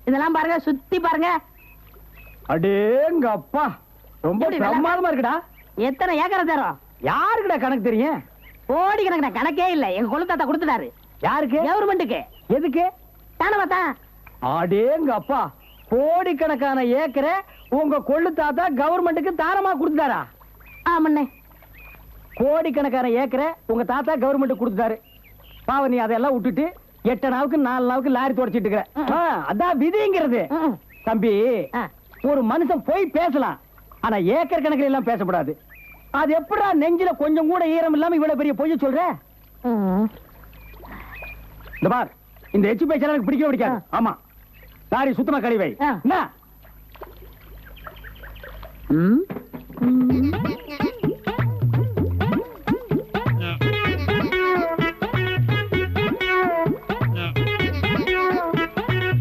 இதெல்லாம் பாருங்க, சுத்தி பாருங்க. அடேங்க அப்பா, ரொம்ப பிரமாதமா இருக்குடா. எத்தனை ஏக்கர் தரும்? யாருக்குடா கணக்கு தெரியும்? கோடி கணக்கு கணக்கே இல்ல. எங்க கொள்ளு தாத்தா கொடுத்துட்டாரு. யாருக்கு? கவர்மெண்ட்டுக்கு. எதுக்கு? தானே தான். அடேங்க அப்பா, கோடிக்கணக்கான ஏக்கரை உங்க கொள்ளு தாத்தா கவர்மெண்ட்டுக்கு தாரமா கொடுத்தாரா? ஆமண்ணே. கோடிக்கணக்கான ஏக்கரை உங்க தாத்தா கவர்மெண்ட் கொடுத்தாரு. பாவ நீ அதெல்லாம் விட்டுட்டு 8 நாளுக்கு 4 நாளுக்கு லாரி தொடச்சிட்டு இருக்கிற. அதான் விதிங்கிறது. தம்பி, ஒரு மனுஷன் போய் பேசலாம், ஆனா ஏக்கர் கணக்கில் எல்லாம் பேசக்கூடாது. அது எப்படா நெஞ்சில கொஞ்சம் கூட ஈரம் இல்லாம இவ்வளவு பெரிய பொய்ய சொல்ற? இந்த பார், இந்த எச்சு பேச்ச எனக்கு பிடிக்கவே பிடிக்காது. ஆமா, லாரி சுத்தமா கழிவை. என்ன